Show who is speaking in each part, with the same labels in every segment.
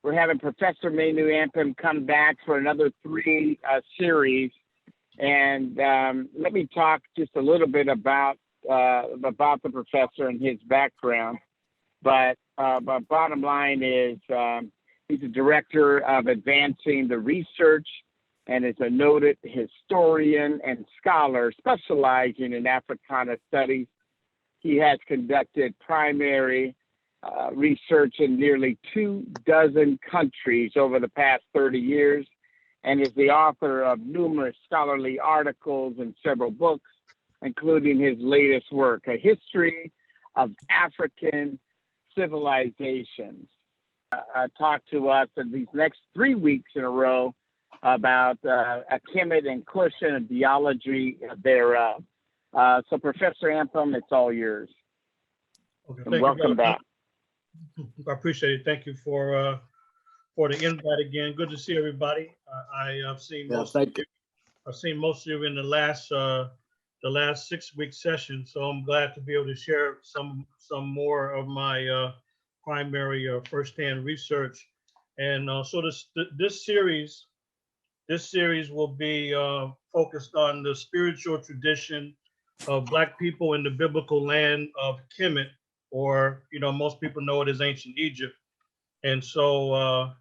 Speaker 1: we're having Professor Manu Ampim come back for another 3 series. And let me talk just a little bit about the professor and his background. But bottom line is he's a director of advancing the research and is a noted historian and scholar specializing in Africana studies. He has conducted primary research in nearly 24 countries over the past 30 years and is the author of numerous scholarly articles and several books, including his latest work, A History of African Civilizations. Talk to us in these next 3 weeks in a row about Kemet and Kush and the theology thereof. So Professor Ampim, it's all yours.
Speaker 2: Okay,
Speaker 1: and welcome back.
Speaker 2: I appreciate it. Thank you for the invite again. Good to see everybody. I've seen most of you. I've seen most of you in the last 6-week session, so I'm glad to be able to share some more of my primary firsthand research. And so this series will be focused on the spiritual tradition of Black people in the biblical land of Kemet, or most people know it as ancient Egypt. And so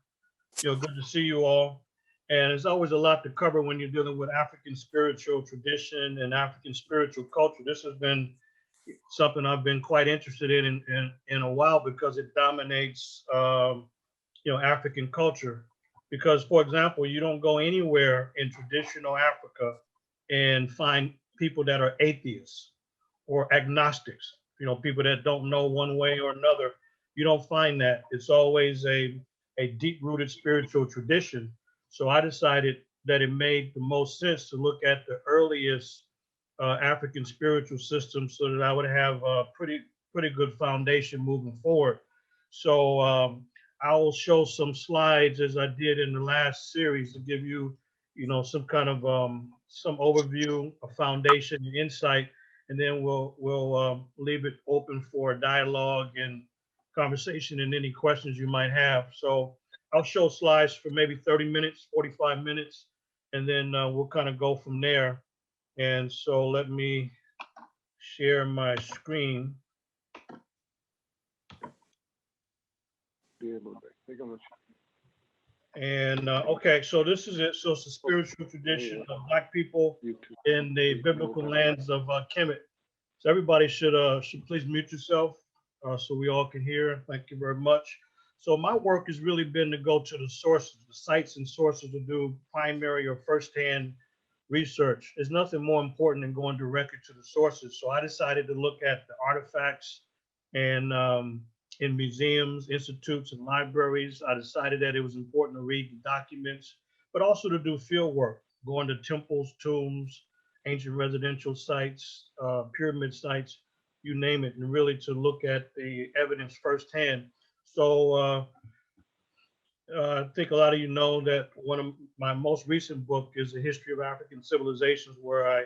Speaker 2: good to see you all. And there's always a lot to cover when you're dealing with African spiritual tradition and African spiritual culture. This has been something I've been quite interested in a while, because it dominates African culture. Because, for example, you don't go anywhere in traditional Africa and find people that are atheists or agnostics, people that don't know one way or another. You don't find that. It's always a deep-rooted spiritual tradition. So I decided that it made the most sense to look at the earliest African spiritual system, so that I would have a pretty good foundation moving forward. So I will show some slides, as I did in the last series, to give you, some kind of some overview, a foundation, and insight, and then we'll leave it open for dialogue and conversation and any questions you might have. So I'll show slides for maybe 30 minutes, 45 minutes, and then we'll kind of go from there. And so let me share my screen. And okay, so this is it. So it's the spiritual tradition of Black people in the biblical lands of Kemet. So everybody should please mute yourself so we all can hear. Thank you very much. So my work has really been to go to the sources, the sites and sources, to do primary or firsthand research. There's nothing more important than going directly to the sources. So I decided to look at the artifacts and in museums, institutes, and libraries. I decided that it was important to read the documents, but also to do field work, going to temples, tombs, ancient residential sites, pyramid sites, you name it, and really to look at the evidence firsthand. So I think a lot of you know that one of my most recent book is A History of African Civilizations, where I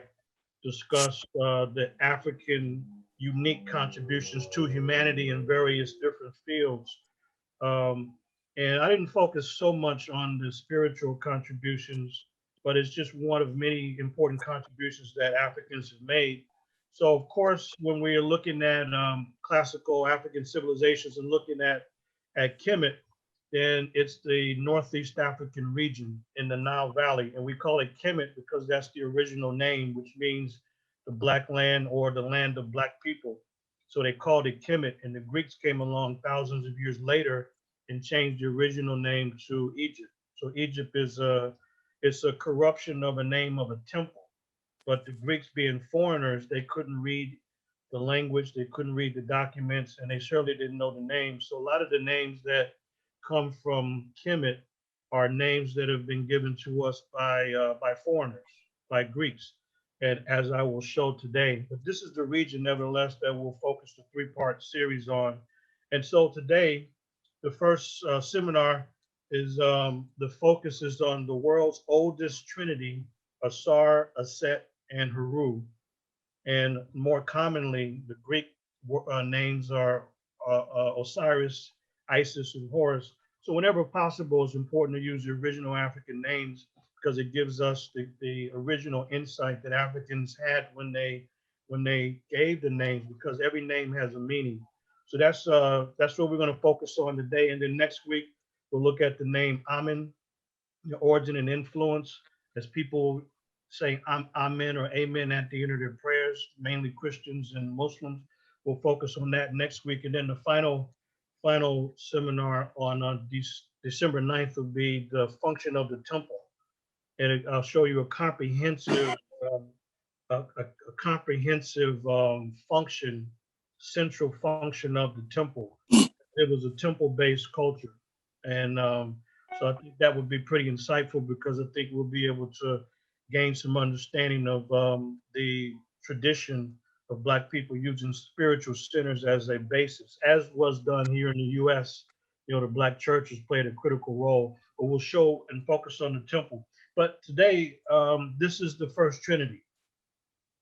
Speaker 2: discuss the African unique contributions to humanity in various different fields. And I didn't focus so much on the spiritual contributions, but it's just one of many important contributions that Africans have made. So of course, when we are looking at classical African civilizations and looking at Kemet, then it's the Northeast African region in the Nile Valley. And we call it Kemet because that's the original name, which means the Black land or the land of Black people. So they called it Kemet, and the Greeks came along thousands of years later and changed the original name to Egypt. So Egypt is it's a corruption of a name of a temple. But the Greeks, being foreigners, they couldn't read the language, they couldn't read the documents, and they certainly didn't know the names. So a lot of the names that come from Kemet are names that have been given to us by foreigners, by Greeks, and as I will show today. But this is the region, nevertheless, that we'll focus the 3-part series on. And so today, the first seminar is the focus is on the world's oldest Trinity, Asar, Aset, and Heru. And more commonly, the Greek names are Osiris, Isis, and Horus, So whenever possible, it's important to use the original African names because it gives us the original insight that Africans had when they gave the names, because every name has a meaning. So that's what we're going to focus on today. And then next week, we'll look at the name Amen, the origin and influence, as people say Amen or Amen at the end of their prayers, mainly Christians and Muslims. We'll focus on that next week. And then the final seminar on December 9th will be the function of the temple. And I'll show you a comprehensive comprehensive function, central function of the temple. It was a temple-based culture. And so I think that would be pretty insightful, because I think we'll be able to gain some understanding of the tradition of Black people using spiritual centers as a basis, as was done here in the U.S. You know, the Black church has played a critical role, but we'll show and focus on the temple. But today, this is the first Trinity.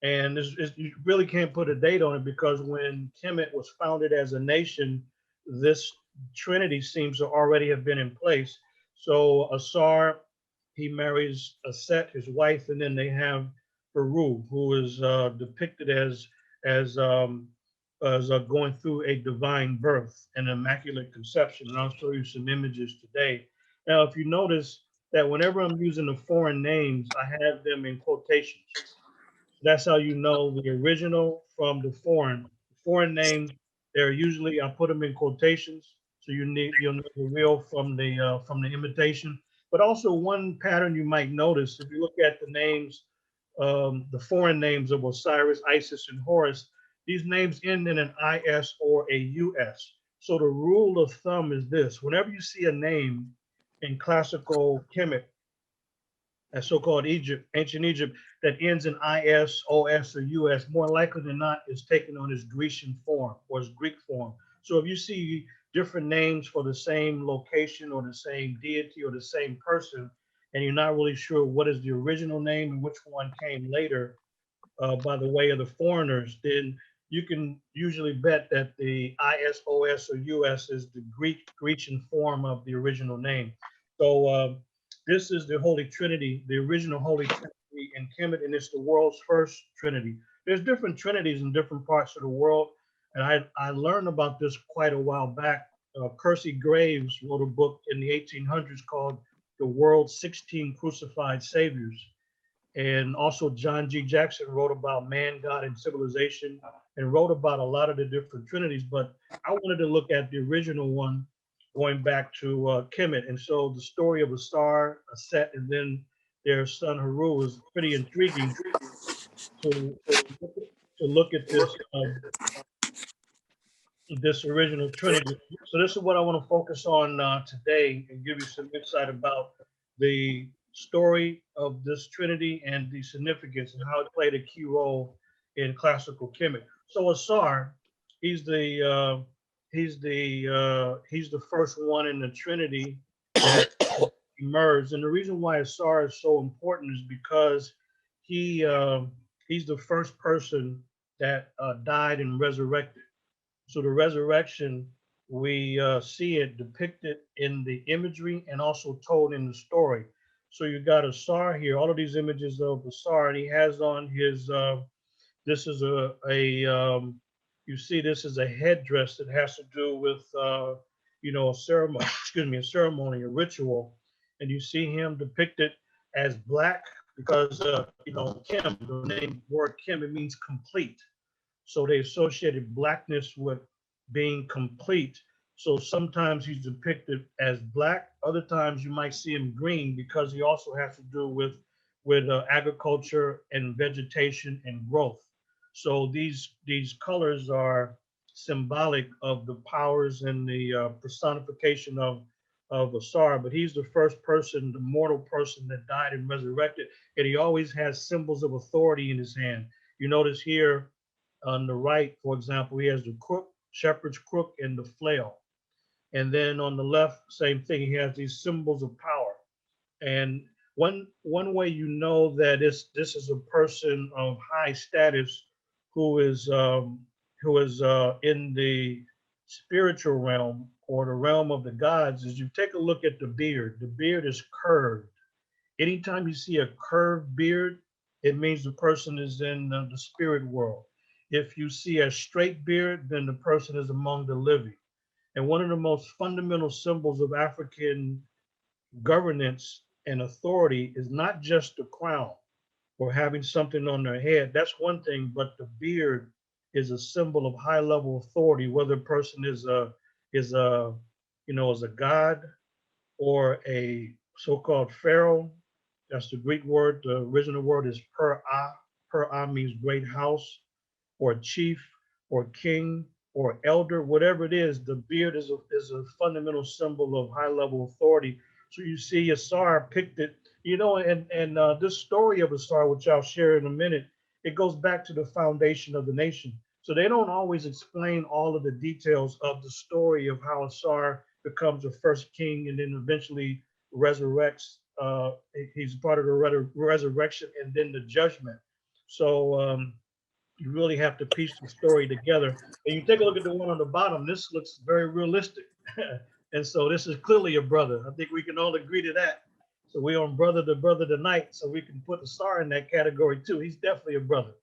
Speaker 2: And you really can't put a date on it, because when Kemet was founded as a nation, this Trinity seems to already have been in place. So Asar, he marries Aset, his wife, and then they have Heru, who is depicted as going through a divine birth and immaculate conception. And I'll show you some images today. Now, if you notice that whenever I'm using the foreign names, I have them in quotations. That's how you know the original from the foreign. Foreign names, they're usually, I put them in quotations, so you'll know the real from the imitation. But also one pattern you might notice, if you look at the names, the foreign names of Osiris, Isis, and Horus, these names end in an IS or a US. So the rule of thumb is this: whenever you see a name in classical Kemet, as so-called Egypt, ancient Egypt, that ends in IS, OS, or US, more likely than not is taken on its Grecian form or its Greek form. So if you see different names for the same location or the same deity or the same person, and you're not really sure what is the original name and which one came later by the way of the foreigners, then you can usually bet that the IS, OS, or US is the Grecian form of the original name. So this is the Holy Trinity, the original Holy Trinity in Kemet, and it's the world's first Trinity. There's different Trinities in different parts of the world, and I learned about this quite a while back. Percy Graves wrote a book in the 1800s called The World's 16 Crucified Saviors. And also John G. Jackson wrote about man, God, and civilization, and wrote about a lot of the different Trinities. But I wanted to look at the original one going back to Kemet. And so the story of Asar, Aset, and then their son Heru is pretty intriguing to look at this original Trinity. So this is what I want to focus on today, and give you some insight about the story of this Trinity and the significance and how it played a key role in classical Kemet. So Asar, he's the first one in the Trinity that emerged, and the reason why Asar is so important is because he's the first person that died and resurrected. So the resurrection, we see it depicted in the imagery and also told in the story. So you got Asar here, all of these images of Asar, and he has on his, this is you see this is a headdress that has to do with, a ceremony, a ceremony, a ritual. And you see him depicted as Black because, Kim, the name word Kim, it means complete. So they associated Blackness with being complete. So sometimes he's depicted as Black. Other times you might see him green because he also has to do with agriculture and vegetation and growth. So these colors are symbolic of the powers and the personification of Asar. But he's the first person, the mortal person that died and resurrected. And he always has symbols of authority in his hand. You notice here on the right, for example, he has the crook, shepherd's crook, and the flail. And then on the left, same thing. He has these symbols of power. And one way you know that this is a person of high status who is in the spiritual realm or the realm of the gods is you take a look at the beard. The beard is curved. Anytime you see a curved beard, it means the person is in the spirit world. If you see a straight beard, then the person is among the living. And one of the most fundamental symbols of African governance and authority is not just the crown or having something on their head. That's one thing, but the beard is a symbol of high level authority, whether a person is a is a god or a so-called pharaoh. That's the Greek word. The original word is per-ah. Per-ah means great house or chief or king or elder, whatever it is. The beard is a fundamental symbol of high level authority. So you see Asar picked it, and this story of Asar, which I'll share in a minute, it goes back to the foundation of the nation. So they don't always explain all of the details of the story of how Asar becomes the first king and then eventually resurrects. He's part of the resurrection and then the judgment. So you really have to piece the story together. And you take a look at the one on the bottom, this looks very realistic. And so this is clearly a brother. I think we can all agree to that. So we're on brother to brother tonight. So we can put Asar in that category too. He's definitely a brother,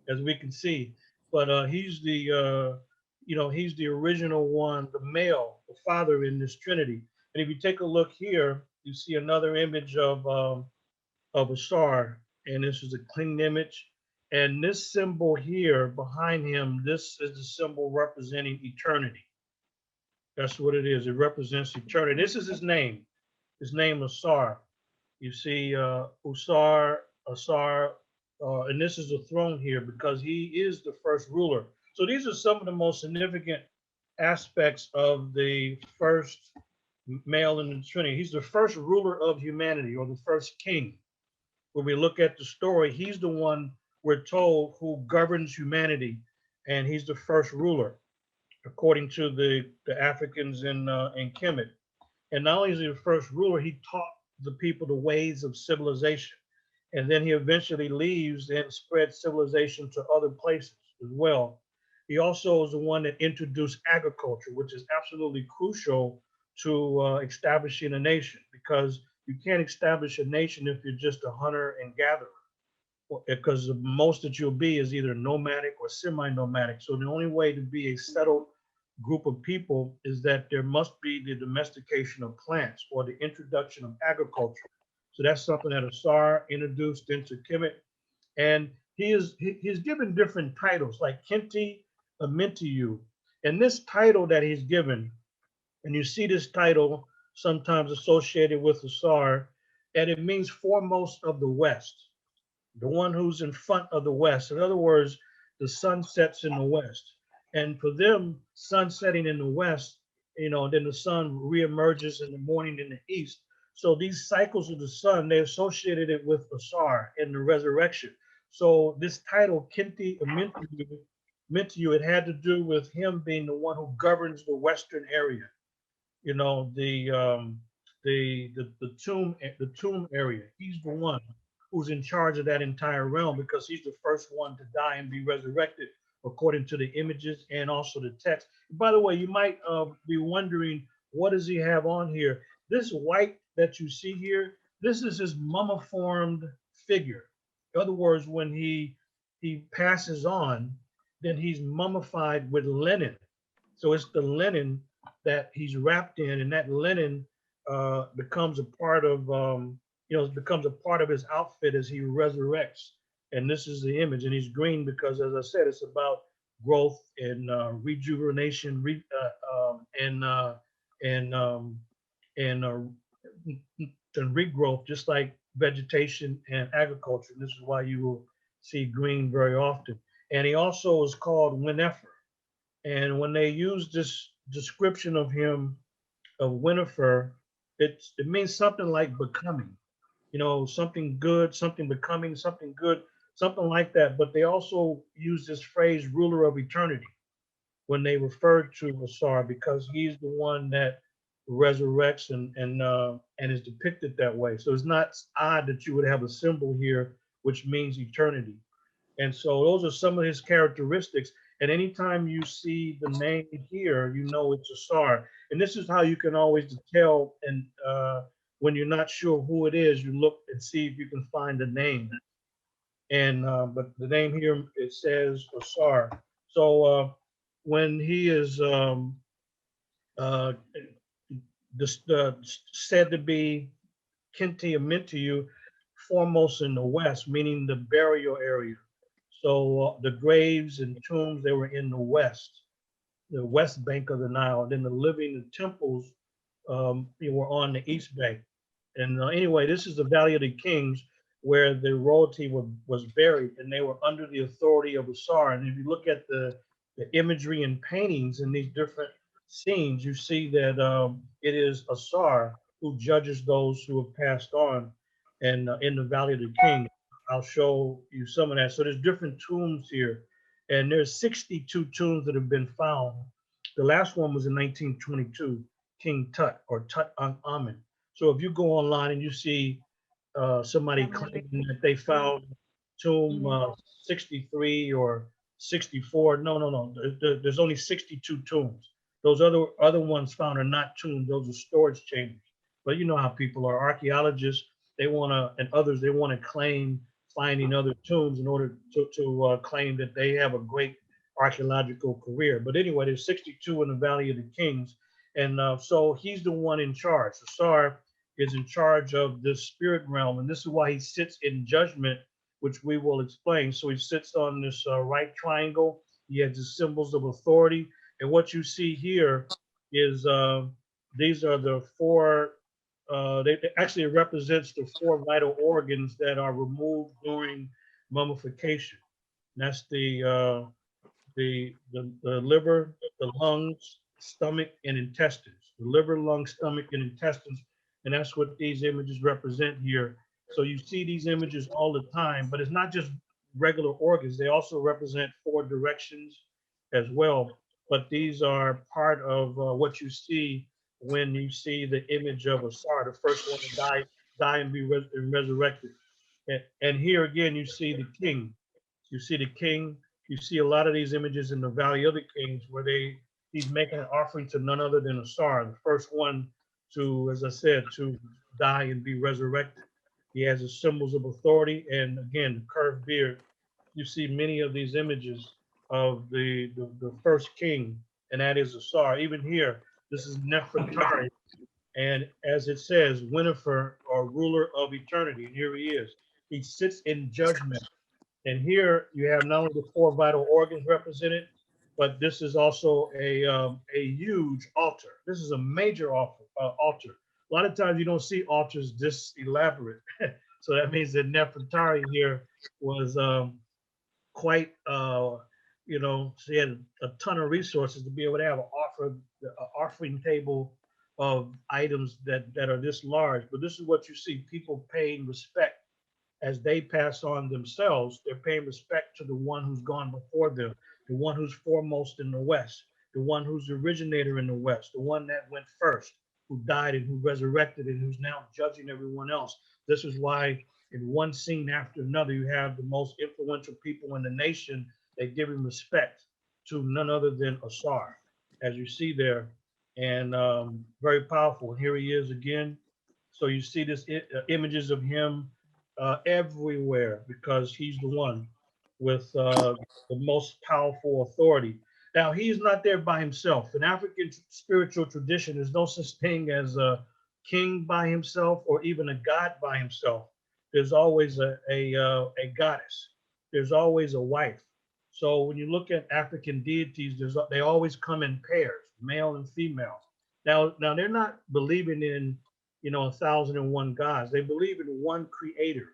Speaker 2: as we can see. But he's he's the original one, the male, the father in this Trinity. And if you take a look here, you see another image of Asar, and this is a clean image. And this symbol here behind him, this is the symbol representing eternity. That's what it is. It represents eternity. This is his name. His name is Asar. You see Asar, and this is the throne here because he is the first ruler. So these are some of the most significant aspects of the first male in the Trinity. He's the first ruler of humanity, or the first king. When we look at the story, he's the one we're told who governs humanity, and he's the first ruler, according to the Africans in Kemet. And not only is he the first ruler, he taught the people the ways of civilization. And then he eventually leaves and spreads civilization to other places as well. He also is the one that introduced agriculture, which is absolutely crucial to establishing a nation, because you can't establish a nation if you're just a hunter and gatherer, because the most that you'll be is either nomadic or semi-nomadic. So the only way to be a settled group of people is that there must be the domestication of plants or the introduction of agriculture. So that's something that Asar introduced into Kemet. And he's given different titles like Kenti Amintiyu. And this title that he's given, and you see this title sometimes associated with Asar, and it means foremost of the West, the one who's in front of the West. In other words, the sun sets in the West. And for them, sun setting in the West, then the sun reemerges in the morning in the East. So these cycles of the sun, they associated it with Asar and the resurrection. So this title, Kenti Amintiyu, it had to do with him being the one who governs the Western area. The tomb area. He's the one who's in charge of that entire realm, because he's the first one to die and be resurrected according to the images and also the text. By the way, you might be wondering, what does he have on here? This white that you see here, this is his mummiformed figure. In other words, when he passes on, then he's mummified with linen. So it's the linen that he's wrapped in, and that linen becomes a part of becomes a part of his outfit as he resurrects. And this is the image, and he's green because, as I said, it's about growth and rejuvenation, and regrowth, just like vegetation and agriculture. And this is why you will see green very often. And he also is called Winnefer. And when they use this description of him, of Winnefer, it means something like becoming, something good, something becoming, something good, something like that. But they also use this phrase, ruler of eternity, when they refer to Asar, because he's the one that resurrects and is depicted that way. So it's not odd that you would have a symbol here which means eternity. And so those are some of his characteristics. And anytime you see the name here, you know it's Asar. And this is how you can always tell. And when you're not sure who it is, you look and see if you can find the name. And but the name here, it says Asar. So when he is uh, said to be Kinti or Mintiyu, foremost in the west, meaning the burial area. So the graves and tombs, they were in the west bank of the Nile. And then the living temples, they were on the east bank. And anyway, this is the Valley of the Kings, where the royalty was buried, and they were under the authority of Asar. And if you look at the imagery and paintings in these different scenes, you see that it is Asar who judges those who have passed on, and in the Valley of the King. I'll show you some of that. So there's different tombs here, and there's 62 tombs that have been found. The last one was in 1922, King Tut or Tut Ankh-Amen. So if you go online and you see somebody claiming that they found tomb 63 or 64, no. There's only 62 tombs. Those other ones found are not tombs. Those are storage chambers. But you know how people are. Archaeologists, they want to, and others, they want to claim finding other tombs in order to claim that they have a great archaeological career. But anyway, there's 62 in the Valley of the Kings. And so he's the one in charge. Asar is in charge of the spirit realm. And this is why he sits in judgment, which we will explain. So he sits on this right triangle. He has the symbols of authority. And what you see here is these are the four, actually it represents the four vital organs that are removed during mummification. And that's the liver, the lungs, stomach, and intestines. The liver, lung, stomach, and intestines. And that's what these images represent here. So you see these images all the time, but it's not just regular organs. They also represent four directions as well. But these are part of what you see when you see the image of Asar, the first one to die and be resurrected. And here again, you see the king. You see the king. You see a lot of these images in the Valley of the Kings where he's making an offering to none other than Asar, the first one to, as I said, to die and be resurrected. He has the symbols of authority, and again, the curved beard. You see many of these images of the first king, and that is Asar. Even here, this is Nefertari, and as it says, Winifred, or ruler of eternity. And here he is. He sits in judgment. And here you have not only the four vital organs represented, but this is also a huge altar. This is a major altar. A lot of times you don't see altars this elaborate. So that means that Nefertari here was quite, she had a ton of resources to be able to have an offering table of items that are this large. But this is what you see, people paying respect as they pass on themselves. They're paying respect to the one who's gone before them, the one who's foremost in the West, the one who's the originator in the West, the one that went first, who died and who resurrected and who's now judging everyone else. This is why in one scene after another, you have the most influential people in the nation. They give him respect to none other than Asar, as you see there, and very powerful. And here he is again. So you see this images of him everywhere because he's the one with the most powerful authority. Now, he's not there by himself. In African spiritual tradition, there's no such thing as a king by himself or even a god by himself. There's always a goddess. There's always a wife. So when you look at African deities, they always come in pairs, male and female. Now they're not believing in 1,001 gods. They believe in one creator.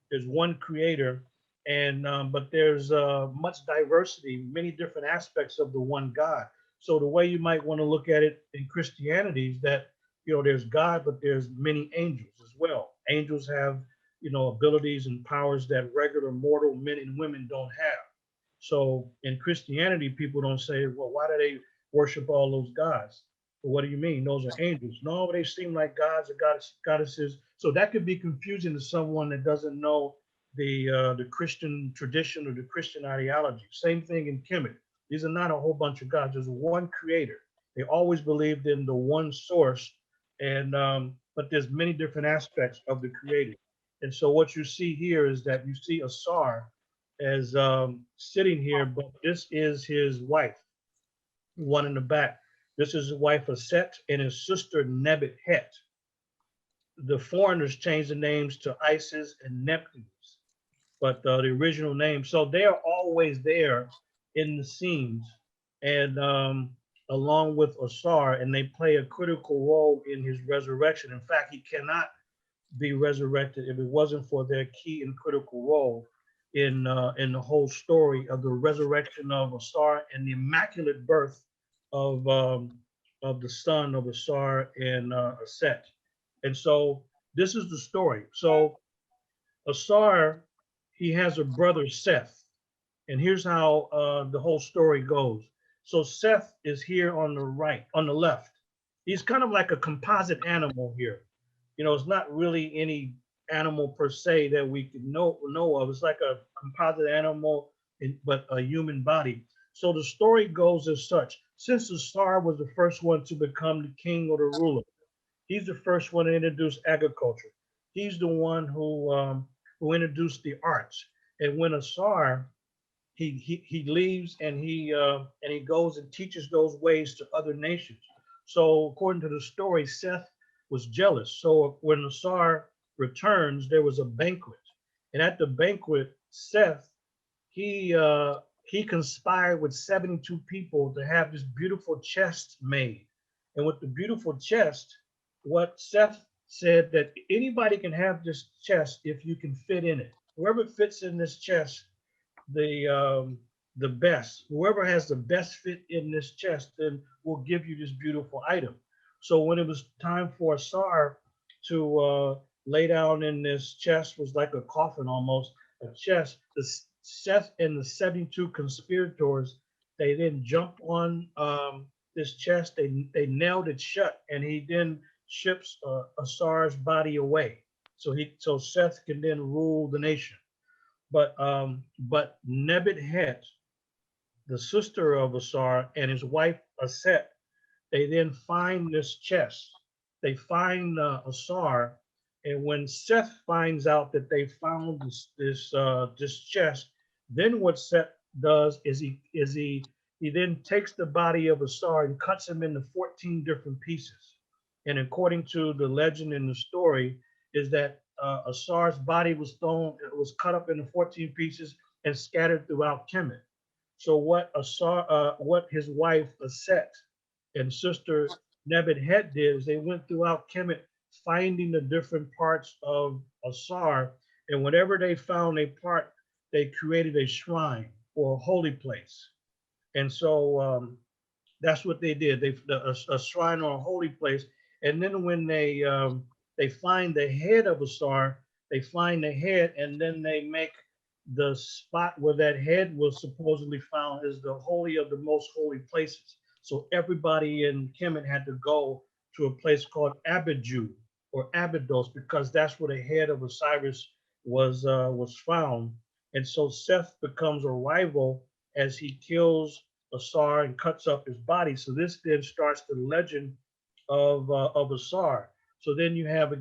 Speaker 2: There's one creator, and but there's much diversity, many different aspects of the one God. So the way you might want to look at it in Christianity is that there's God, but there's many angels as well. Angels have abilities and powers that regular mortal men and women don't have. So in Christianity, people don't say, well, why do they worship all those gods? Well, what do you mean? Those are angels. No, they seem like gods or goddesses. So that could be confusing to someone that doesn't know the Christian tradition or the Christian ideology. Same thing in Kemet. These are not a whole bunch of gods. There's one creator. They always believed in the one source, and but there's many different aspects of the creator. And so what you see here is that you see Asar as sitting here, but this is his wife, one in the back. This is his wife Aset and his sister Nebuchadnezzar. The foreigners changed the names to Isis and Neptunes, but the original name. So they are always there in the scenes, and along with Asar, and they play a critical role in his resurrection. In fact, he cannot be resurrected if it wasn't for their key and critical role in the whole story of the resurrection of Asar and the immaculate birth of the son of Asar and Aset. And so this is the story. So Asar, he has a brother Seth, and here's how the whole story goes. So Seth is here on the right, on the left. He's kind of like a composite animal here. You know, it's not really any animal per se that we could know of. It's like a composite animal, but a human body. So the story goes as such. Since Asar was the first one to become the king or the ruler, he's the first one to introduce agriculture. He's the one who introduced the arts. And when Asar he leaves and he goes and teaches those ways to other nations. So according to the story, Seth was jealous. So when Asar returns, there was a banquet, and at the banquet, Seth he conspired with 72 people to have this beautiful chest made. And with the beautiful chest, what Seth said that anybody can have this chest if you can fit in it. Whoever fits in this chest, the best, whoever has the best fit in this chest, then will give you this beautiful item. So when it was time for Asar to lay down in this chest, was like a coffin almost, a chest. The Seth and the 72 conspirators, they then jumped on this chest. They nailed it shut, and he then ships Asar's body away, so Seth can then rule the nation. But Nebuchadnezzar, the sister of Asar, and his wife Aset, they then find this chest. They find Asar, and when Seth finds out that they found this chest, then what Seth does is he then takes the body of Asar and cuts him into 14 different pieces. And according to the legend in the story, is that Asar's body was cut up into 14 pieces and scattered throughout Kemet. So what his wife Aset and sister Nebuchadnezzar did is they went throughout Kemet finding the different parts of Asar, and whatever they found a part, they created a shrine or a holy place. And so that's what they did. A shrine or a holy place. And then when they find the head of Asar, they find the head, and then they make the spot where that head was supposedly found is the holy of the most holy places. So everybody in Kemet had to go to a place called Abidu or Abydos, because that's where the head of Osiris was found. And so Seth becomes a rival as he kills Asar and cuts up his body. So this then starts the legend of Asar. So then you have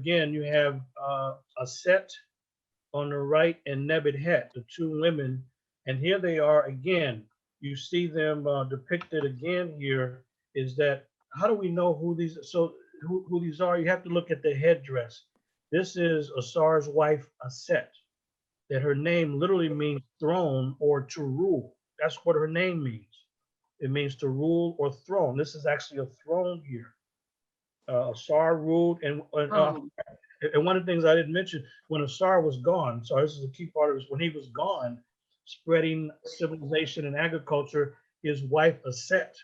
Speaker 2: Aset on the right and Nebuchadnezzar, the two women, and here they are again. You see them depicted again here. Is that how do we know who these? So who these are? You have to look at the headdress. This is Asar's wife Aset. That her name literally means throne or to rule. That's what her name means. It means to rule or throne. This is actually a throne here. Asar ruled, and one of the things I didn't mention, when Asar was gone, so this is a key part of this, when he was gone, spreading civilization and agriculture, his wife Aset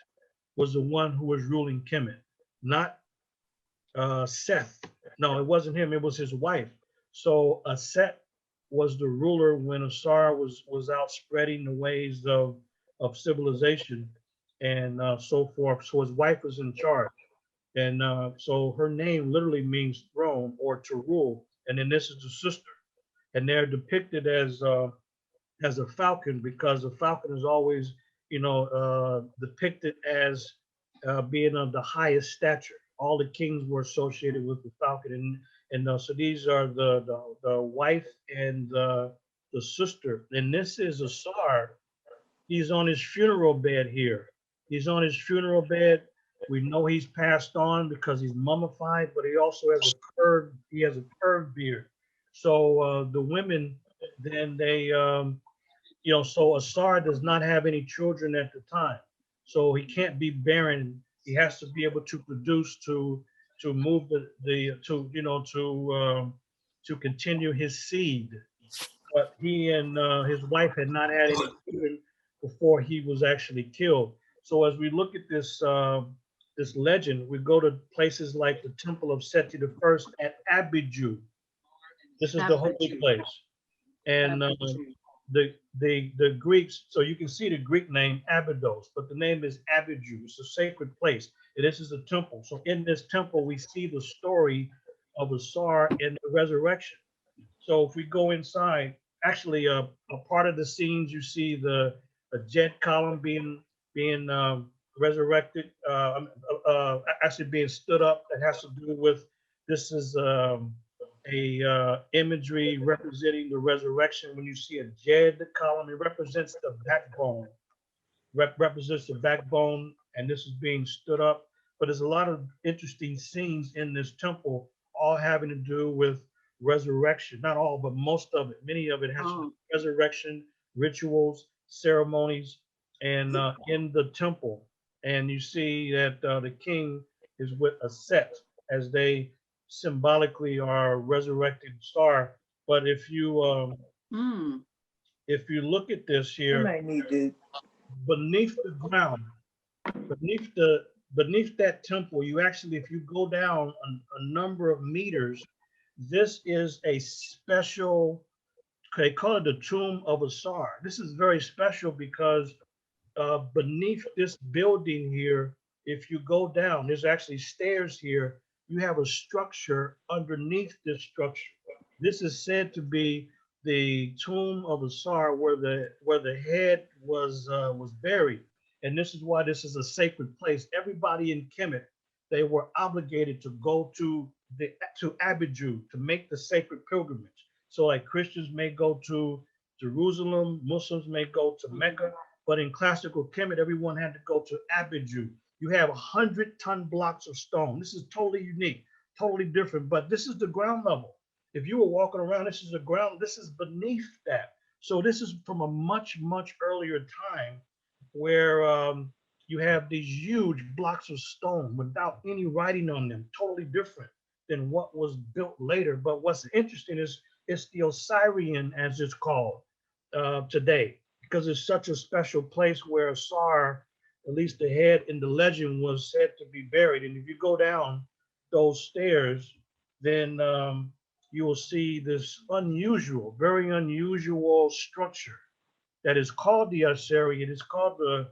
Speaker 2: was the one who was ruling Kemet, not Seth. No, it wasn't him, it was his wife. So Aset was the ruler when Asar was out spreading the ways of civilization and so forth. So his wife was in charge. And so her name literally means throne or to rule. And then this is the sister. And they're depicted as a falcon, because the falcon is always depicted as being of the highest stature. All the kings were associated with the falcon, and so these are the wife and the sister. And this is Asar. He's on his funeral bed here. He's on his funeral bed. We know he's passed on because he's mummified, but he also has a curved beard. So the women, then so Asar does not have any children at the time. So he can't be barren. He has to be able to produce to move the to continue his seed. But he and his wife had not had any children before he was actually killed. So as we look at this legend, we go to places like the Temple of Seti the First at Abiju. This is the holy place, and the Greeks. So you can see the Greek name Abydos, but the name is Abiju. It's a sacred place. And this is a temple. So in this temple, we see the story of Asar and the resurrection. So if we go inside, actually, a part of the scenes you see a jet column being resurrected, actually being stood up. That has to do with this is a imagery representing the resurrection. When you see a jet column, it represents the backbone. Represents the backbone, and this is being stood up. But there's a lot of interesting scenes in this temple, all having to do with resurrection. Not all, but most of it. Many of it has to do with resurrection, rituals, ceremonies, and in the temple. And you see that the king is with Aset as they symbolically are resurrected star. But if you look at this here, beneath the ground, beneath that temple, you actually, if you go down a number of meters, this is a special, they call it the tomb of Asar. This is very special because beneath this building here, if you go down, there's actually stairs here. You have a structure underneath this structure. This is said to be the tomb of Asar, where the head was buried, and this is why this is a sacred place. Everybody in Kemet, they were obligated to go to Abiju to make the sacred pilgrimage. So, like Christians may go to Jerusalem, Muslims may go to Mecca, but in classical Kemet, everyone had to go to Abiju. You have 100-ton blocks of stone. This is totally unique, totally different, but this is the ground level. If you were walking around, this is the ground, this is beneath that. So this is from a much, much earlier time where you have these huge blocks of stone without any writing on them, totally different than what was built later. But what's interesting is it's the Osirian, as it's called today, because it's such a special place where Asar, at least the head in the legend, was said to be buried. And if you go down those stairs, then you will see this unusual, very unusual structure that is called the Assyrian. It is called the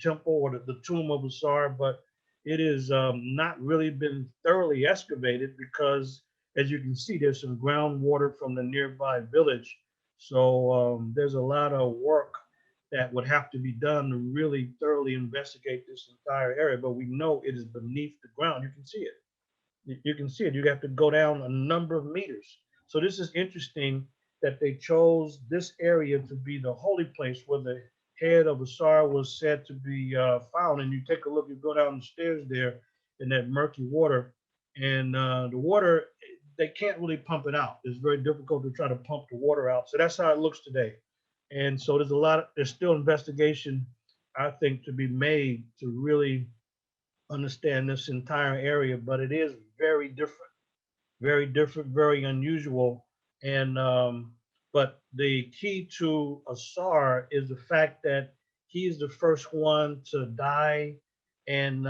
Speaker 2: temple or the tomb of Asar, but it is not really been thoroughly excavated because, as you can see, there's some groundwater from the nearby village. So there's a lot of work that would have to be done to really thoroughly investigate this entire area. But we know it is beneath the ground. You can see it. You can see it. You have to go down a number of meters. So this is interesting that they chose this area to be the holy place where the head of Asar was said to be found. And you take a look, you go down the stairs there in that murky water, and the water, they can't really pump it out. It's very difficult to try to pump the water out. So that's how it looks today. And so there's still investigation, I think, to be made to really understand this entire area, but it is very different, very unusual. And but the key to Asar is the fact that he is the first one to die and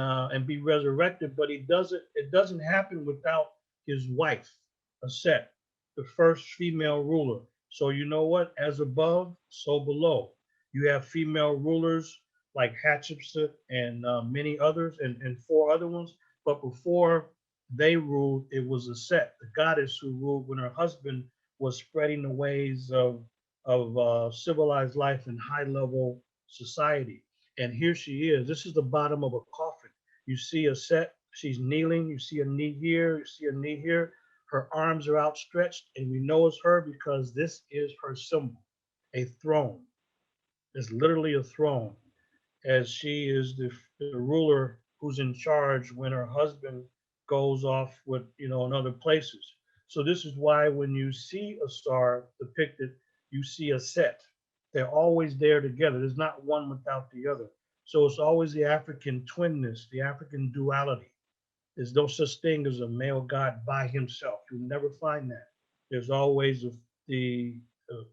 Speaker 2: be resurrected, but it doesn't happen without his wife, Aset, the first female ruler. So you know what? As above, so below. You have female rulers like Hatshepsut and many others, and four other ones. But before they ruled, it was Aset, the goddess, who ruled when her husband was spreading the ways of civilized life and high level society. And here she is. This is the bottom of a coffin. You see Aset, she's kneeling. You see a knee here, you see a knee here. Her arms are outstretched, and we know it's her because this is her symbol, a throne. It's literally a throne, as she is the ruler who's in charge when her husband goes off with, in other places. So this is why when you see Asar depicted, you see a set. They're always there together. There's not one without the other. So it's always the African twinness, the African duality. There's no such thing as a male god by himself. You never find that. There's always the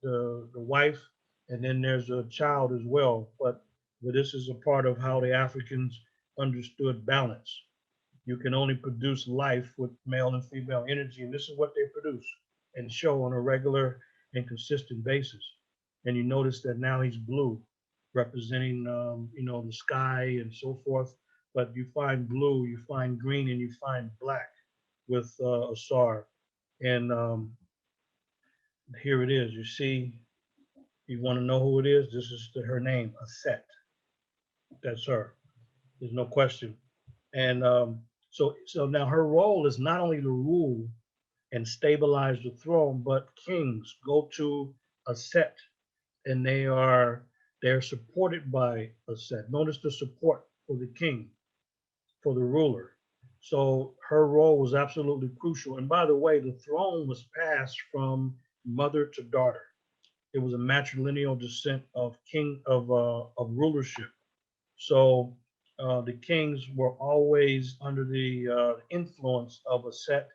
Speaker 2: the wife, and then there's a child as well. But this is a part of how the Africans understood balance. You can only produce life with male and female energy, and this is what they produce and show on a regular and consistent basis. And you notice that now he's blue, representing the sky and so forth. But you find blue, you find green, and you find black with Asar. And here it is. You see, you want to know who it is? This is her name, Aset. That's her. There's no question. And so now her role is not only to rule and stabilize the throne, but kings go to Aset, and they're supported by Aset. Notice the support for the king, for the ruler. So her role was absolutely crucial. And by the way, the throne was passed from mother to daughter. It was a matrilineal descent of of rulership. So the kings were always under the influence of a set,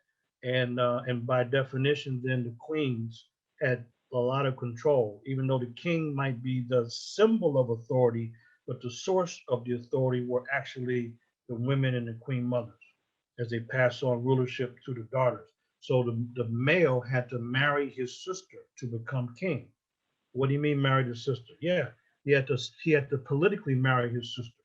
Speaker 2: and by definition, then the queens had a lot of control. Even though the king might be the symbol of authority, but the source of the authority were actually the women and the queen mothers, as they pass on rulership to the daughters. So the male had to marry his sister to become king. What do you mean marry his sister? Yeah, he had to politically marry his sister.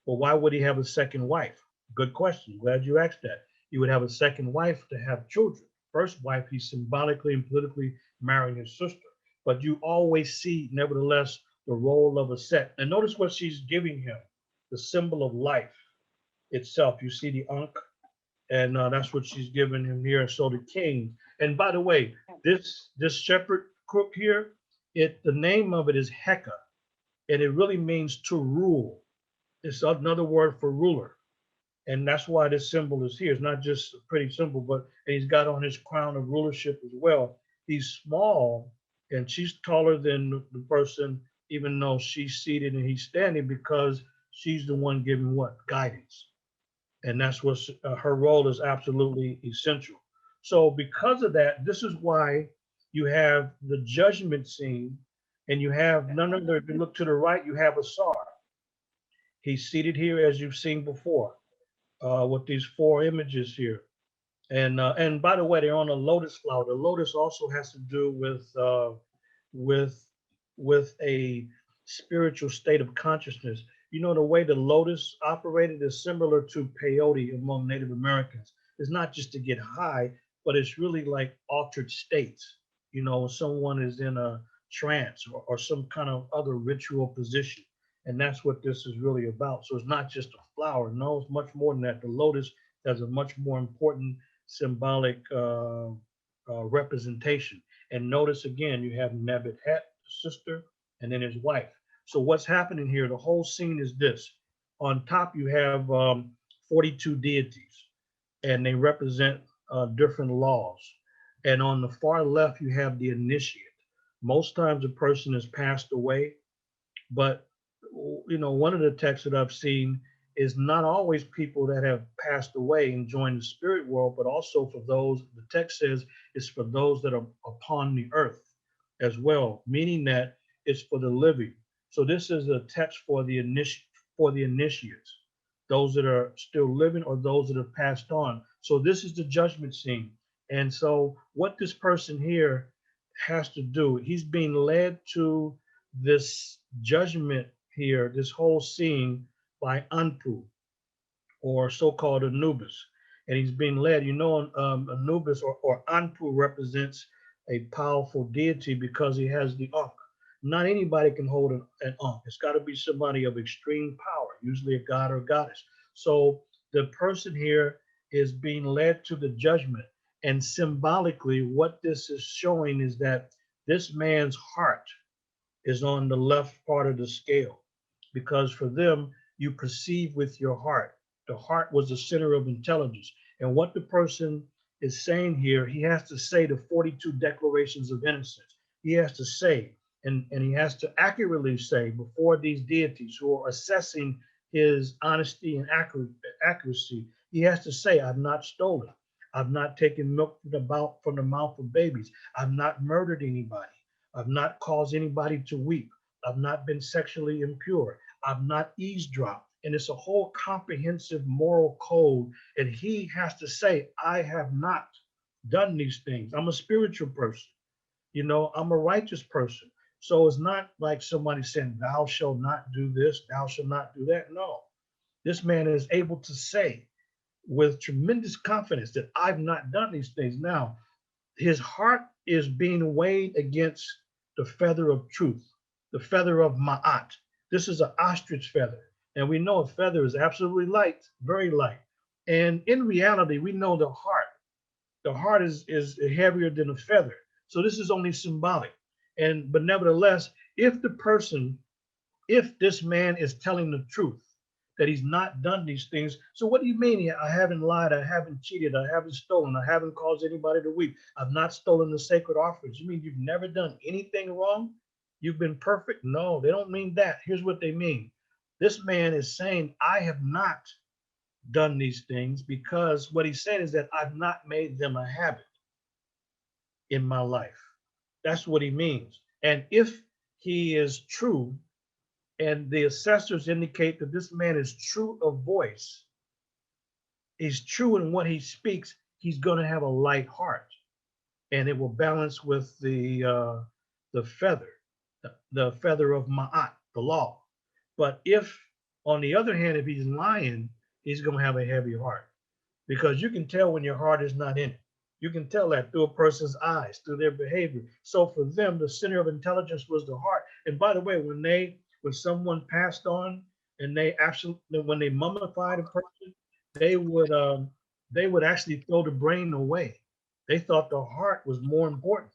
Speaker 2: Well, why would he have a second wife? Good question. Glad you asked that. He would have a second wife to have children. First wife, he's symbolically and politically marrying his sister. But you always see, nevertheless, the role of a set. And notice what she's giving him, the symbol of life itself. You see the Ankh, and that's what she's giving him here. So the king. And by the way, this shepherd crook here, the name of it is Heka, and it really means to rule. It's another word for ruler. And that's why this symbol is here. It's not just a pretty symbol, but he's got on his crown of rulership as well. He's small, and she's taller than the person, even though she's seated and he's standing, because she's the one giving what? Guidance. And that's what her role is absolutely essential. So because of that, this is why you have the judgment scene, and you have none of the, if you look to the right, you have Asar. He's seated here as you've seen before, with these four images here. And by the way, they're on a lotus flower. The lotus also has to do with with a spiritual state of consciousness. You know, the way the lotus operated is similar to peyote among Native Americans. It's not just to get high, but it's really like altered states. You know, someone is in a trance or some kind of other ritual position. And that's what this is really about. So it's not just a flower. No, it's much more than that. The lotus has a much more important symbolic representation. And notice again, you have Nebuchadnezzar, sister, and then his wife. So what's happening here, the whole scene is this. On top, you have 42 deities, and they represent different laws. And on the far left, you have the initiate. Most times a person has passed away, but one of the texts that I've seen is not always people that have passed away and joined the spirit world, but also for those, the text says it's for those that are upon the earth as well, meaning that it's for the living. So this is a text for the initiates, those that are still living or those that have passed on. So this is the judgment scene. And so what this person here has to do, he's being led to this judgment here, this whole scene, by Anpu, or so-called Anubis. And he's being led, Anubis or Anpu represents a powerful deity because he has the Ankh. not anybody can hold an Ankh. It's got to be somebody of extreme power, usually a god or goddess. So the person here is being led to the judgment. And symbolically, what this is showing is that this man's heart is on the left part of the scale, because for them, you perceive with your heart. The heart was the center of intelligence. And what the person is saying here, he has to say the 42 declarations of innocence. He has to say, and he has to accurately say before these deities who are assessing his honesty and accuracy, he has to say, I've not stolen. I've not taken milk from the mouth of babies. I've not murdered anybody. I've not caused anybody to weep. I've not been sexually impure. I've not eavesdropped. And it's a whole comprehensive moral code. And he has to say, I have not done these things. I'm a spiritual person. You know, I'm a righteous person. So it's not like somebody saying, thou shalt not do this, thou shalt not do that. No, this man is able to say with tremendous confidence that I've not done these things. Now, his heart is being weighed against the feather of truth, the feather of Ma'at. This is an ostrich feather. And we know a feather is absolutely light, very light. And in reality, we know the heart is heavier than a feather. So this is only symbolic. But nevertheless, if this man is telling the truth, that he's not done these things. So what do you mean? I haven't lied, I haven't cheated, I haven't stolen, I haven't caused anybody to weep. I've not stolen the sacred offerings. You mean you've never done anything wrong? You've been perfect? No, they don't mean that. Here's what they mean. This man is saying, I have not done these things, because what he's saying is that I've not made them a habit in my life. That's what he means. And if he is true, and the assessors indicate that this man is true of voice, he's true in what he speaks, he's going to have a light heart, and it will balance with the feather, the feather of Ma'at, the law. But if, on the other hand, if he's lying, he's going to have a heavy heart, because you can tell when your heart is not in it. You can tell that through a person's eyes, through their behavior. So for them, the center of intelligence was the heart. And by the way, when someone passed on, and when they mummified a person, they would actually throw the brain away. They thought the heart was more important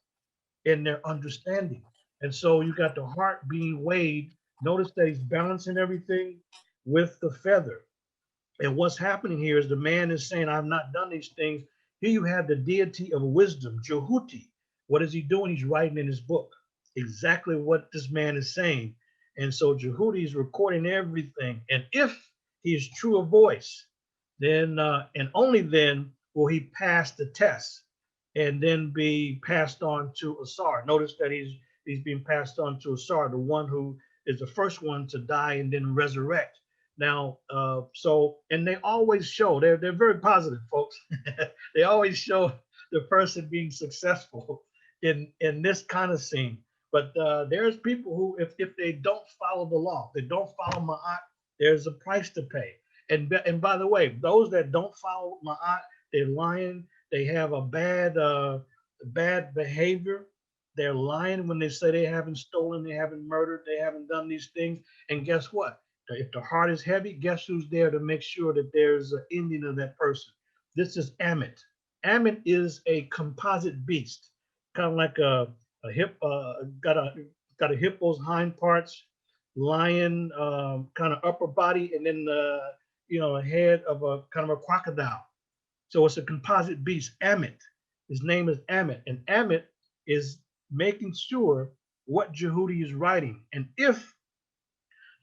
Speaker 2: in their understanding. And so you got the heart being weighed. Notice that he's balancing everything with the feather. And what's happening here is the man is saying, I've not done these things. Here you have the deity of wisdom, Jehuti. What is he doing? He's writing in his book exactly what this man is saying. And so Jehuti is recording everything. And if he is true of voice, then and only then will he pass the test and then be passed on to Asar. Notice that he's being passed on to Asar, the one who is the first one to die and then resurrect. Now, and they always show, they're very positive, folks. They always show the person being successful in this kind of scene. But there's people who, if they don't follow the law, they don't follow Ma'at, there's a price to pay. And by the way, those that don't follow Ma'at, they're lying, they have a bad behavior. They're lying when they say they haven't stolen, they haven't murdered, they haven't done these things. And guess what? If the heart is heavy, guess who's there to make sure that there's an ending of that person? This is Amet. Amet is a composite beast, kind of like a got a hippo's hind parts, lion kind of upper body, and then a head of a kind of a crocodile. So it's a composite beast, Amet. His name is Amet, and Amet is making sure what Jehuti is writing. And if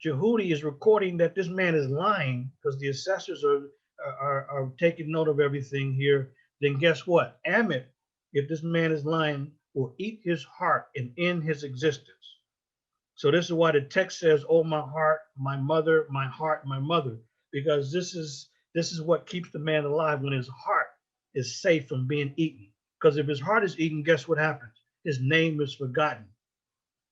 Speaker 2: Jehuti is recording that this man is lying, because the assessors are taking note of everything here, then guess what? Amet, if this man is lying, will eat his heart and end his existence. So this is why the text says, "Oh, my heart, my mother, my heart, my mother," because this is what keeps the man alive, when his heart is safe from being eaten. Because if his heart is eaten, guess what happens? His name is forgotten.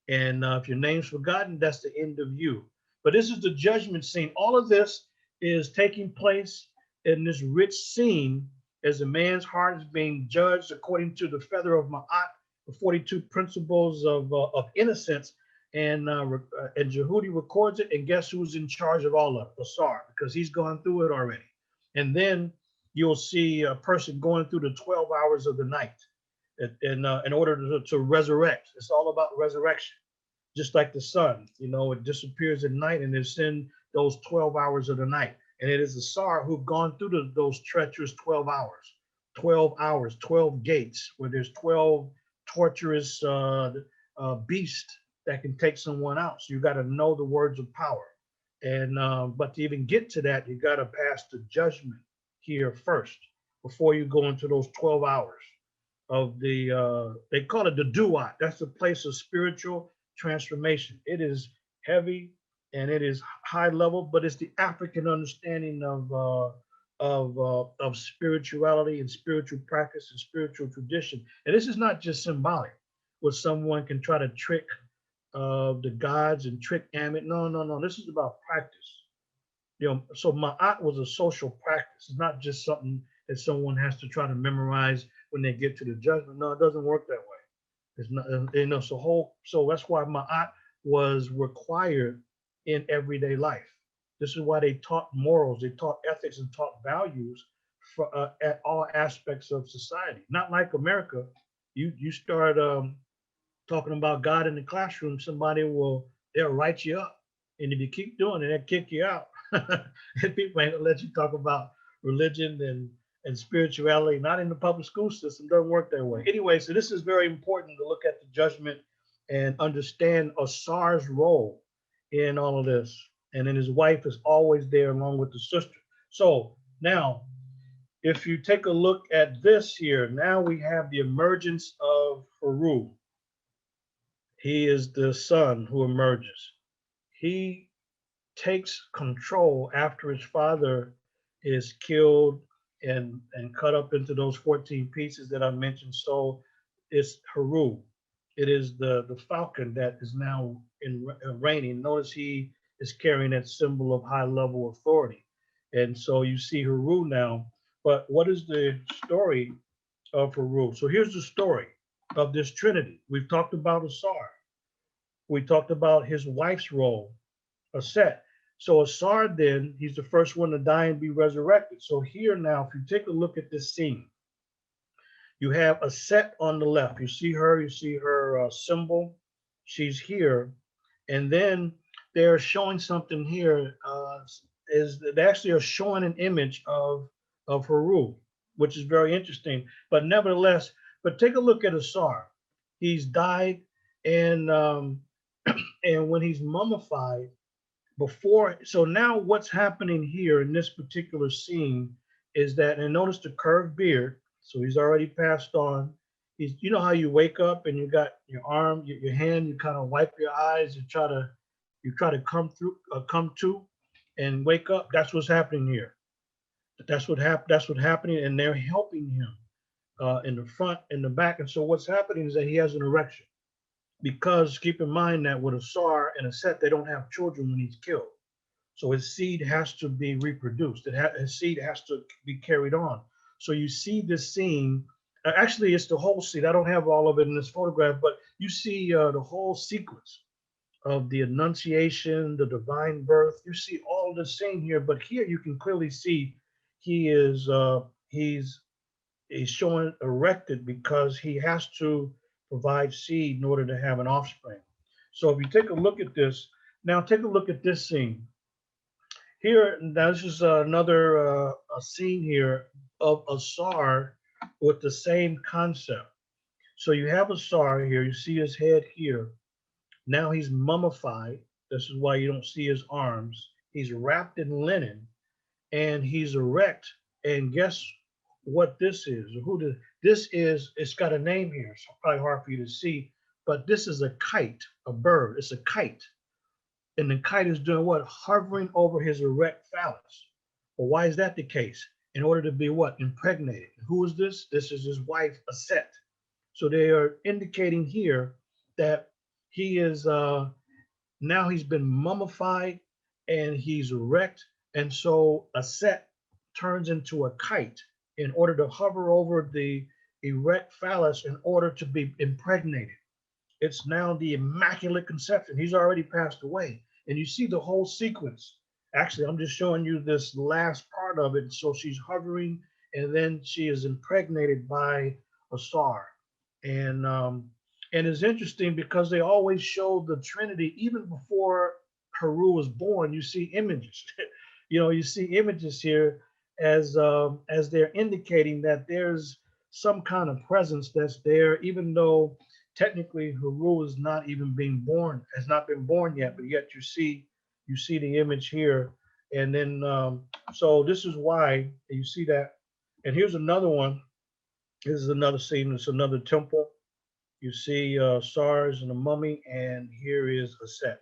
Speaker 2: And if your name's forgotten, that's the end of you. But this is the judgment scene. All of this is taking place in this rich scene as a man's heart is being judged according to the feather of Ma'at, the 42 principles of innocence. and Jehudi records it, and guess who's in charge of all of it? Asar, because he's gone through it already. And then you'll see a person going through the 12 hours of the night in order to resurrect. It's all about resurrection. Just like the sun, it disappears at night and it's in those 12 hours of the night. And it is Asar who've gone through those treacherous 12 hours, 12 hours, 12 gates, where there's 12 torturous beasts that can take someone out. So you got to know the words of power. And but to even get to that, you got to pass the judgment here first before you go into those 12 hours of they call it the Duat. That's the place of spiritual transformation. It is heavy and it is high level, but it's the African understanding of spirituality and spiritual practice and spiritual tradition. And this is not just symbolic, where someone can try to trick the gods and trick Amit. No. This is about practice. So Ma'at was a social practice. It's not just something that someone has to try to memorize when they get to the judgment. No, it doesn't work that way. It's not, so that's why Ma'at was required in everyday life. This is why they taught morals, they taught ethics, and taught values at all aspects of society. Not like America. You start talking about God in the classroom, they'll write you up. And if you keep doing it, they'll kick you out. And people ain't gonna let you talk about religion and spirituality, not in the public school system. Doesn't work that way. Anyway, so this is very important to look at the judgment and understand Asar's role in all of this. And then his wife is always there along with the sister. So now, if you take a look at this here, now we have the emergence of Heru. He is the son who emerges. He takes control after his father is killed and cut up into those 14 pieces that I mentioned. So it's Heru. It is the falcon that is now reigning. Notice he is carrying that symbol of high level authority. And so you see Heru now. But what is the story of Heru? So here's the story of this Trinity. We've talked about Asar. We talked about his wife's role, Aset. So Asar then, he's the first one to die and be resurrected. So here now, if you take a look at this scene, you have Aset on the left. You see her symbol. She's here. And then they're showing something here. They actually are showing an image of Heru, which is very interesting. But nevertheless, take a look at Asar. He's died, and and when he's mummified, so now what's happening here in this particular scene is that, and notice the curved beard, so he's already passed on. You know how you wake up and you got your arm, your hand, you kind of wipe your eyes, you try to come to and wake up. That's what's happening here. That's what's happening, and they're helping him in the front and the back. And so what's happening is that he has an erection. Because keep in mind that with Asar and Aset, they don't have children when he's killed. So his seed has to be reproduced. His seed has to be carried on. So you see this scene. Actually, it's the whole scene. I don't have all of it in this photograph, but you see the whole sequence of the Annunciation, the divine birth. You see all the scene here, but here you can clearly see he's showing erected because he has to provide seed in order to have an offspring. So if you take a look at this, now take a look at this scene. Here, now this is another a scene here of Asar with the same concept. So you have Asar here, you see his head here. Now he's mummified. This is why you don't see his arms. He's wrapped in linen and he's erect. And guess what this is? This is, it's got a name here. It's probably hard for you to see, but this is a kite, a bird. It's a kite. And the kite is doing what? Hovering over his erect phallus. Well, why is that the case? In order to be what? Impregnated. Who is this? This is his wife, Aset. So they are indicating here that he is, now he's been mummified and he's erect. And so Aset turns into a kite in order to hover over the erect phallus in order to be impregnated. It's now the Immaculate Conception. He's already passed away. And you see the whole sequence. Actually, I'm just showing you this last part of it. So she's hovering, and then she is impregnated by Asar. And it's interesting because they always show the Trinity even before Heru was born. You see images. You see images here as they're indicating that there's some kind of presence that's there, even though technically Heru is not even being born, has not been born yet, but yet you see the image here. And then so this is why you see that. And here's another one. This is another scene. It's another temple. You see SARS and a mummy, and here is Aset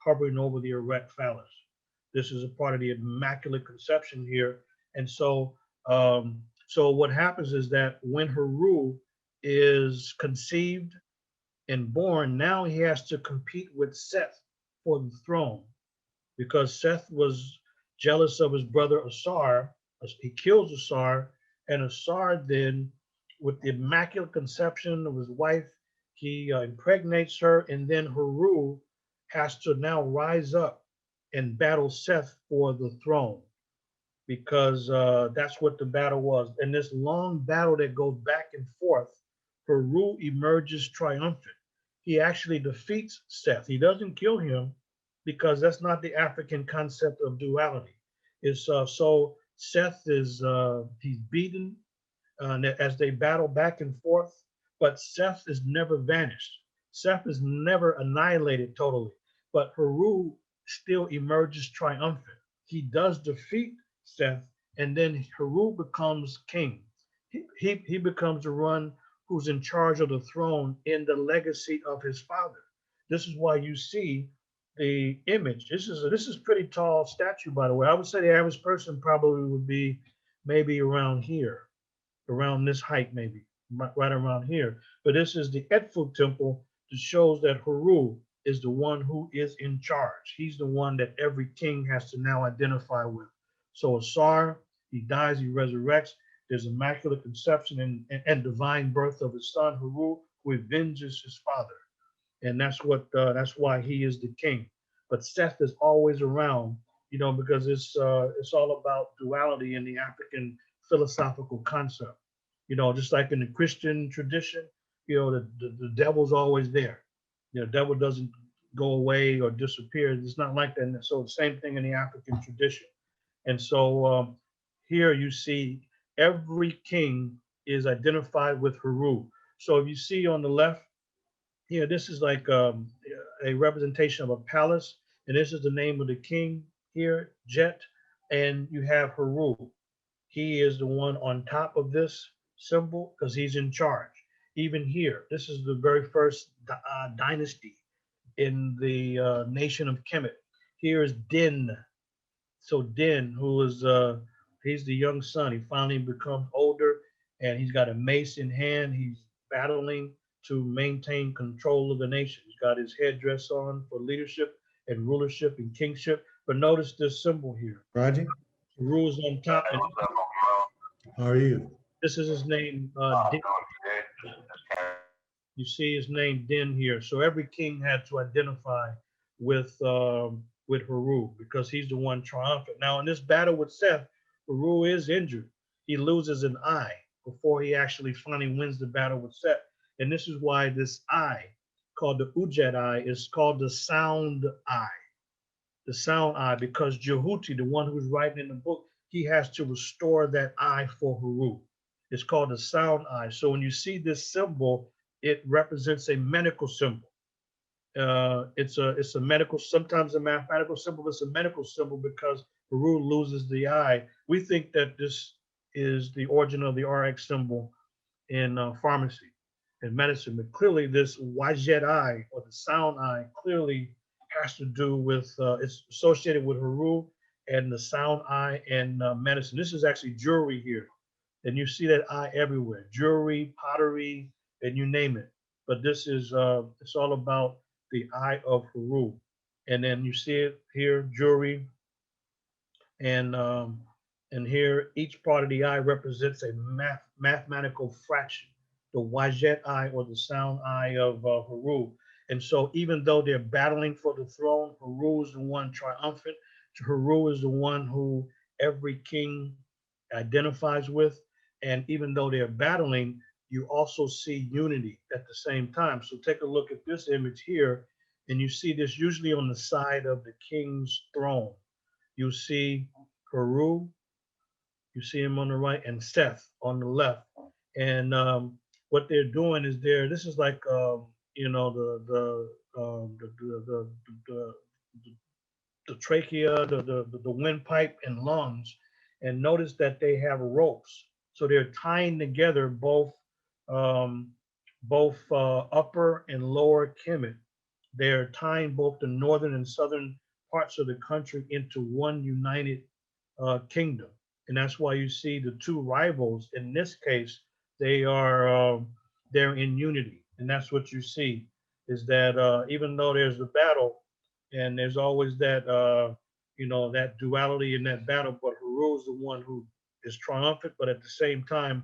Speaker 2: hovering over the erect phallus. This is a part of the Immaculate Conception here. And so what happens is that when Heru is conceived and born, now he has to compete with Seth for the throne, because Seth was jealous of his brother Asar. He kills Asar, and Asar then, with the Immaculate Conception of his wife, he impregnates her, and then Heru has to now rise up and battle Seth for the throne, because that's what the battle was. And this long battle that goes back and forth, Heru emerges triumphant. He actually defeats Seth. He doesn't kill him, because that's not the African concept of duality. It's so Seth is he's beaten as they battle back and forth, but Seth is never vanished. Seth is never annihilated totally, but Heru still emerges triumphant. He does defeat Seth, and then Heru becomes king. He becomes the one who's in charge of the throne in the legacy of his father. This is why you see the image. This is pretty tall statue, by the way. I would say the average person probably would be maybe around here, around this height, maybe right around here. But this is the Edfu temple that shows that Heru is the one who is in charge. He's the one that every king has to now identify with. So Asar, he dies, he resurrects. There's Immaculate Conception and divine birth of his son Heru, who avenges his father. And that's why he is the king. But Seth is always around, because it's all about duality in the African philosophical concept. Just like in the Christian tradition, the devil's always there. The devil doesn't go away or disappear. It's not like that. And so the same thing in the African tradition. And so here you see every king is identified with Heru. So if you see on the left, here, this is like a representation of a palace, and this is the name of the king here, Jet, and you have Heru. He is the one on top of this symbol because he's in charge. Even here, this is the very first dynasty in the nation of Kemet. Here is Din. So Din, who is he's the young son. He finally becomes older, and he's got a mace in hand. He's battling to maintain control of the nation. He's got his headdress on for leadership and rulership and kingship. But notice this symbol here.
Speaker 3: Roger.
Speaker 2: Heru's on top. And
Speaker 3: how are you?
Speaker 2: This is his name, Din. You see his name, Din, here. So every king had to identify with Heru because he's the one triumphant. Now, in this battle with Seth, Heru is injured. He loses an eye before he actually finally wins the battle with Seth. And this is why this eye, called the Udjat Eye, is called the sound eye. The sound eye, because Jehuti, the one who's writing in the book, he has to restore that eye for Heru. It's called the sound eye. So when you see this symbol, it represents a medical symbol. It's a medical, sometimes a mathematical symbol. It's a medical symbol because Heru loses the eye. We think that this is the origin of the RX symbol in pharmacy and medicine, but clearly this Udjat Eye, or the sound eye, clearly has to do with, it's associated with Heru and the sound eye and medicine. This is actually jewelry here. And you see that eye everywhere, jewelry, pottery, and you name it. But this is, it's all about the Eye of Heru. And then you see it here, jewelry. And here, each part of the eye represents a mathematical fraction, the Udjat Eye or the sound eye of Heru. And so even though they're battling for the throne, Heru is the one triumphant. Heru is the one who every king identifies with. And even though they're battling, you also see unity at the same time. So take a look at this image here, and you see this usually on the side of the king's throne. You see Heru, you see him on the right, and Seth on the left. And what they're doing is this is like, you know, the trachea, the windpipe and lungs. And notice that they have ropes. So they're tying together both upper and lower Kemet. They're tying both the northern and southern parts of the country into one united kingdom. And that's why you see the two rivals. In this case, they're in unity. And that's what you see, is that even though there's a battle, and there's always that you know, that duality in that battle, but Heru is the one who is triumphant, but at the same time,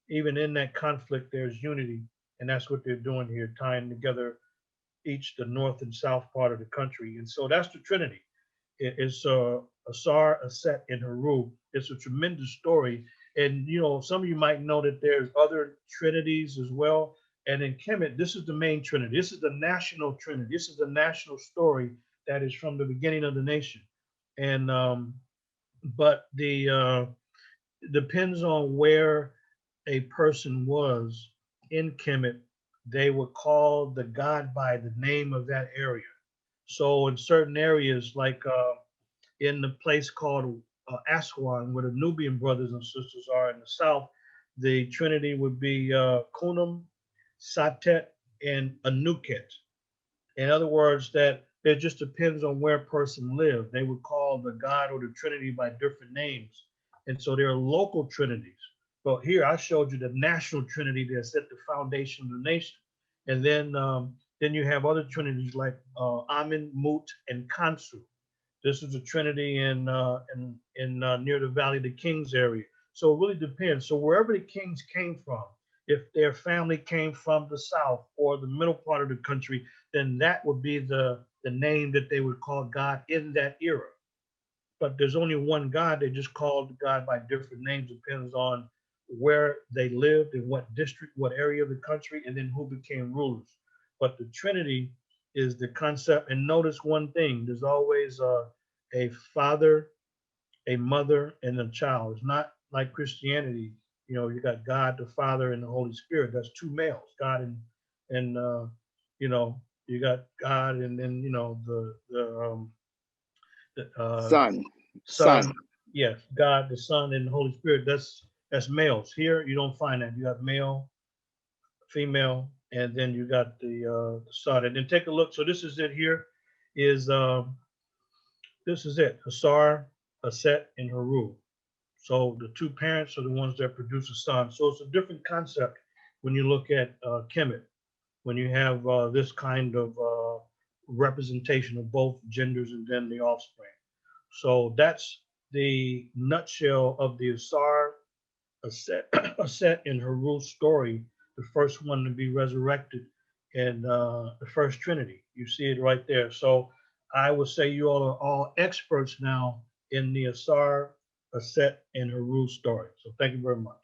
Speaker 2: even in that conflict, there's unity. And that's what they're doing here, tying together each the north and south part of the country. And so that's the Trinity. It's Asar, Aset, and Heru. It's a tremendous story. And, you know, some of you might know that there's other trinities as well. And in Kemet, this is the main Trinity. This is the national Trinity. This is the national story that is from the beginning of the nation. And, but depends on where a person was in Kemet, they would call the god by the name of that area. So in certain areas, like in the place called Aswan, where the Nubian brothers and sisters are in the south, the Trinity would be Kunum, Satet, and Anuket. In other words, that it just depends on where a person lived. They would call the God or the Trinity by different names. And so there are local trinities. But here I showed you the national Trinity that set the foundation of the nation. And then you have other trinities like Amen, Mut, and Kansu. This is a trinity in near the Valley of the Kings area. So it really depends. So wherever the kings came from, if their family came from the south or the middle part of the country, then that would be the name that they would call God in that era. But there's only one God. They just called God by different names. Depends on where they lived, in what district, what area of the country, and then who became rulers. But the Trinity is the concept. And notice one thing: there's always a father, a mother, and a child. It's not like Christianity. You know, you got God the Father and the Holy Spirit. That's two males, God and you know, you got God, and then you know the Son. Yes, God the Son and the Holy Spirit. That's males. Here you don't find that. You got male, female, and then you got the Son. And then take a look. So this is it. Here is this is it. Asar, Aset, and Heru. So the two parents are the ones that produce a son. So it's a different concept when you look at Kemet, when you have this kind of representation of both genders and then the offspring. So that's the nutshell of the Asar, Aset, and Heru story, the first one to be resurrected in the first Trinity. You see it right there. So I would say you all are all experts now in the Asar, Aset, and Heru story. So thank you very much.